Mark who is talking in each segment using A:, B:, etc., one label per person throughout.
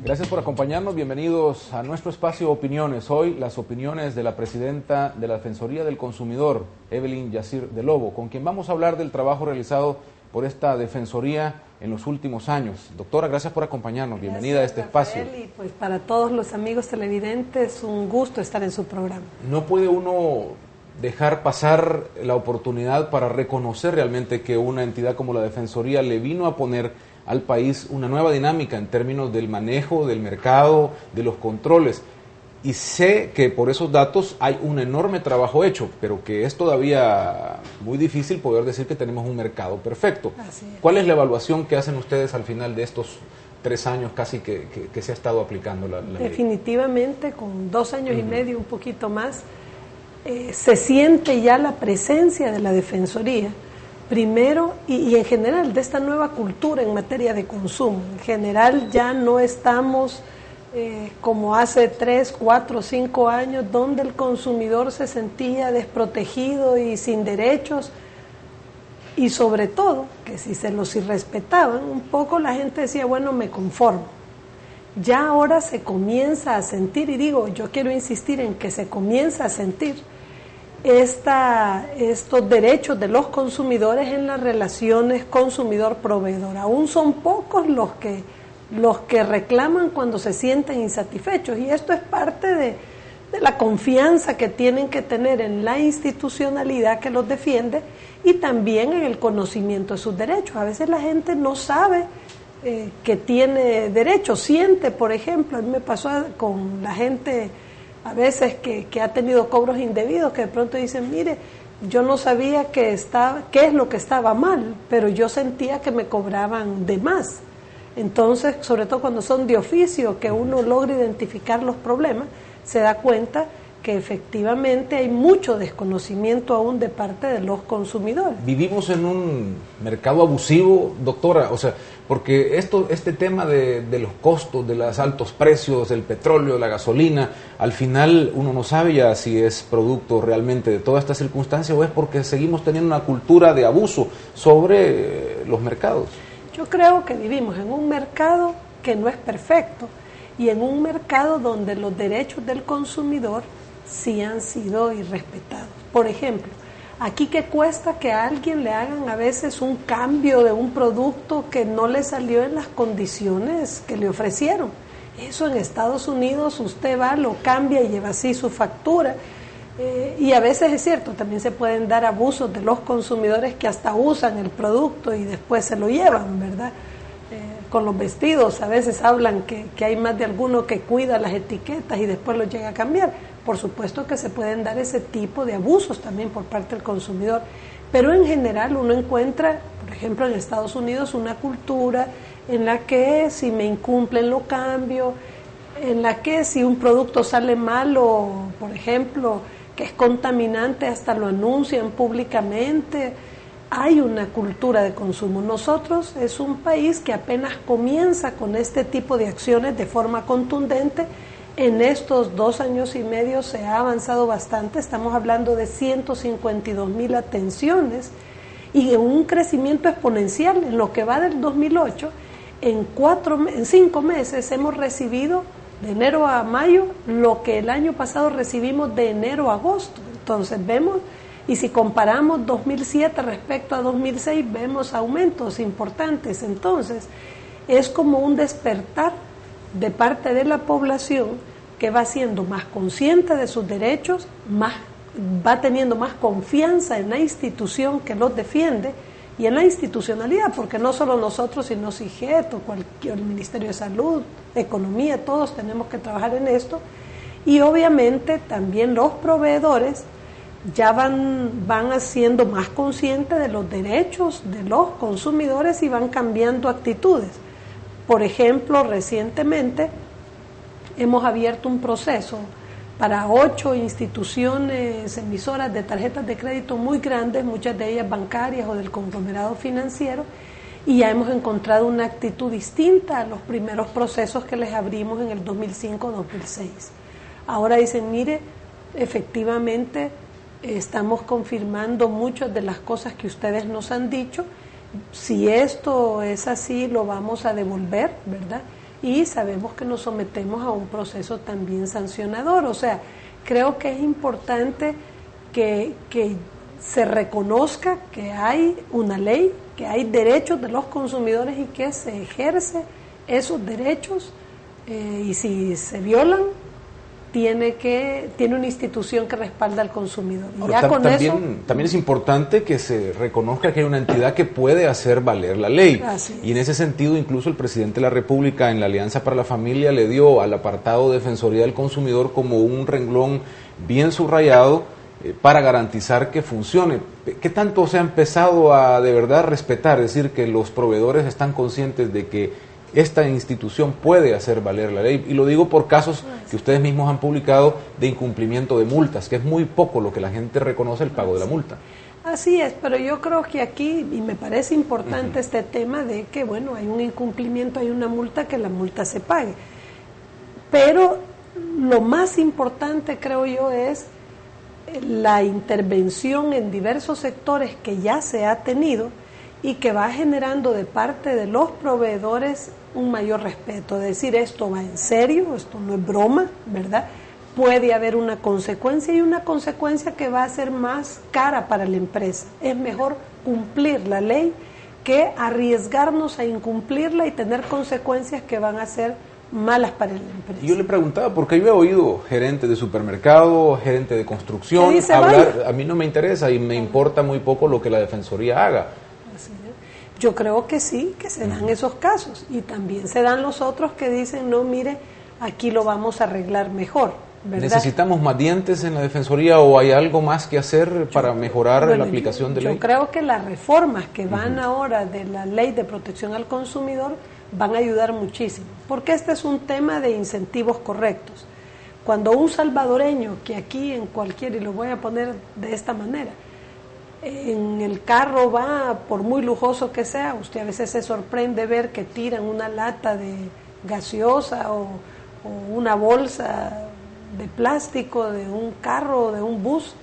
A: Gracias por acompañarnos, bienvenidos a nuestro espacio Opiniones. Hoy las opiniones de la presidenta de la Defensoría del Consumidor, Evelyn Yacir de Lobo, con quien vamos a hablar del trabajo realizado por esta Defensoría en los últimos años. Doctora, gracias por acompañarnos, bienvenida a este espacio.
B: Y pues para todos los amigos televidentes, un gusto estar en su programa.
A: No puede uno dejar pasar la oportunidad para reconocer realmente que una entidad como la Defensoría le vino a poner al país una nueva dinámica en términos del manejo del mercado, de los controles. Y sé que por esos datos hay un enorme trabajo hecho, pero que es todavía muy difícil poder decir que tenemos un mercado perfecto. ¿Cuál es la evaluación que hacen ustedes al final de estos 3 años casi que se ha estado aplicando la ley?
B: Definitivamente, con 2 años y medio, un poquito más, se siente ya la presencia de la Defensoría. Primero, y en general, de esta nueva cultura en materia de consumo. En general ya no estamos como hace 3, 4, 5 años, donde el consumidor se sentía desprotegido y sin derechos, y sobre todo, que si se los irrespetaban, un poco la gente decía, bueno, me conformo. Ya ahora se comienza a sentir, y digo, yo quiero insistir en que se comienza a sentir estos derechos de los consumidores en las relaciones consumidor-proveedor. Aún son pocos los que reclaman cuando se sienten insatisfechos, y esto es parte de la confianza que tienen que tener en la institucionalidad que los defiende y también en el conocimiento de sus derechos. A veces la gente no sabe que tiene derechos, siente, por ejemplo, a mí me pasó con la gente a veces que ha tenido cobros indebidos, que de pronto dicen, mire, yo no sabía qué es lo que estaba mal, pero yo sentía que me cobraban de más. Entonces, sobre todo cuando son de oficio, que uno logra identificar los problemas, se da cuenta que efectivamente hay mucho desconocimiento aún de parte de los consumidores.
A: Vivimos en un mercado abusivo, doctora, o sea, porque este tema de los costos, de los altos precios, del petróleo, la gasolina, al final uno no sabe ya si es producto realmente de toda esta circunstancia o es porque seguimos teniendo una cultura de abuso sobre los mercados.
B: Yo creo que vivimos en un mercado que no es perfecto y en un mercado donde los derechos del consumidor sí han sido irrespetados. Por ejemplo, aquí que cuesta que a alguien le hagan a veces un cambio de un producto que no le salió en las condiciones que le ofrecieron. Eso en Estados Unidos usted va, lo cambia y lleva así su factura. Y a veces es cierto, también se pueden dar abusos de los consumidores que hasta usan el producto y después se lo llevan, ¿verdad? Con los vestidos a veces hablan que hay más de alguno que cuida las etiquetas y después lo llega a cambiar. Por supuesto que se pueden dar ese tipo de abusos también por parte del consumidor, pero en general uno encuentra, por ejemplo en Estados Unidos, una cultura en la que si me incumplen lo cambio, en la que si un producto sale mal o, por ejemplo, que es contaminante, hasta lo anuncian públicamente. Hay una cultura de consumo. Nosotros es un país que apenas comienza con este tipo de acciones de forma contundente. En estos 2 años y medio se ha avanzado bastante, estamos hablando de 152,000 atenciones y en un crecimiento exponencial. En lo que va del 2008, en 5 meses hemos recibido de enero a mayo lo que el año pasado recibimos de enero a agosto. Entonces vemos, y si comparamos 2007 respecto a 2006, vemos aumentos importantes. Entonces es como un despertar de parte de la población que va siendo más consciente de sus derechos, va teniendo más confianza en la institución que los defiende y en la institucionalidad, porque no solo nosotros, sino CIGET, el Ministerio de Salud, Economía, todos tenemos que trabajar en esto, y obviamente también los proveedores ya van haciendo más conscientes de los derechos de los consumidores y van cambiando actitudes. Por ejemplo, recientemente hemos abierto un proceso para 8 instituciones emisoras de tarjetas de crédito muy grandes, muchas de ellas bancarias o del conglomerado financiero, y ya hemos encontrado una actitud distinta a los primeros procesos que les abrimos en el 2005-2006. Ahora dicen, mire, efectivamente estamos confirmando muchas de las cosas que ustedes nos han dicho. Si esto es así, lo vamos a devolver, ¿verdad? y sabemos que nos sometemos a un proceso también sancionador. O sea, creo que es importante que se reconozca que hay una ley, que hay derechos de los consumidores y que se ejerce esos derechos, y si se violan, tiene una institución que respalda al consumidor. Y
A: ahora,
B: ya con
A: también es importante que se reconozca que hay una entidad que puede hacer valer la ley. Y en ese sentido, incluso el presidente de la República, en la Alianza para la Familia, le dio al apartado de Defensoría del Consumidor como un renglón bien subrayado para garantizar que funcione. ¿Qué tanto se ha empezado a de verdad respetar? Es decir, que los proveedores están conscientes de que esta institución puede hacer valer la ley, y lo digo por casos que ustedes mismos han publicado de incumplimiento de multas, que es muy poco lo que la gente reconoce el pago de la multa.
B: Así es, pero yo creo que aquí, y me parece importante este tema de que, bueno, hay un incumplimiento, hay una multa, que la multa se pague. Pero lo más importante, creo yo, es la intervención en diversos sectores que ya se ha tenido y que va generando de parte de los proveedores un mayor respeto, es decir, esto va en serio, esto no es broma, ¿verdad? Puede haber una consecuencia, y una consecuencia que va a ser más cara para la empresa. Es mejor cumplir la ley que arriesgarnos a incumplirla y tener consecuencias que van a ser malas para la empresa.
A: Y yo le preguntaba, porque yo he oído gerente de supermercado, gerente de construcción, hablar, a mí no me interesa y me importa muy poco lo que la Defensoría haga.
B: Yo creo que sí, que se dan esos casos, y también se dan los otros que dicen, no, mire, aquí lo vamos a arreglar mejor, ¿verdad?
A: ¿Necesitamos más dientes en la Defensoría o hay algo más que hacer para mejorar la aplicación de la ley?
B: Yo creo que las reformas que van ahora de la Ley de Protección al Consumidor van a ayudar muchísimo, porque este es un tema de incentivos correctos. Cuando un salvadoreño, que aquí en cualquier, y lo voy a poner de esta manera, en el carro va, por muy lujoso que sea, usted a veces se sorprende ver que tiran una lata de gaseosa o una bolsa de plástico de un carro o de un bus.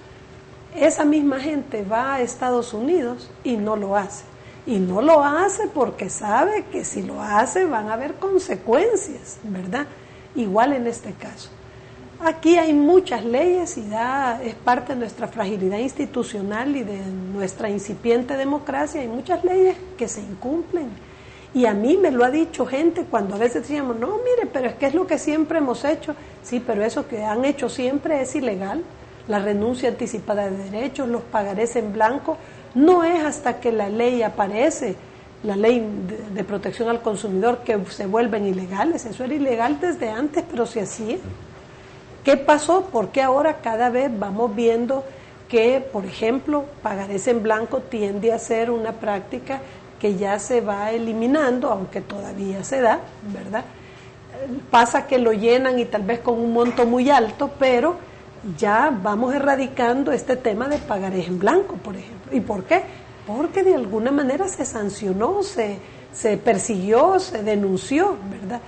B: Esa misma gente va a Estados Unidos y no lo hace. Y no lo hace porque sabe que si lo hace van a haber consecuencias, ¿verdad? Igual en este caso. Aquí hay muchas leyes y es parte de nuestra fragilidad institucional y de nuestra incipiente democracia. Hay muchas leyes que se incumplen. Y a mí me lo ha dicho gente cuando a veces decíamos, no, mire, pero es que es lo que siempre hemos hecho. Sí, pero eso que han hecho siempre es ilegal. La renuncia anticipada de derechos, los pagarés en blanco, no es hasta que la ley aparece, la ley de protección al consumidor, que se vuelven ilegales. Eso era ilegal desde antes, pero se hacía. ¿Qué pasó? Porque ahora cada vez vamos viendo que, por ejemplo, pagarés en blanco tiende a ser una práctica que ya se va eliminando, aunque todavía se da, ¿verdad? Pasa que lo llenan y tal vez con un monto muy alto, pero ya vamos erradicando este tema de pagarés en blanco, por ejemplo. ¿Y por qué? Porque de alguna manera se sancionó, se persiguió, se denunció, ¿verdad?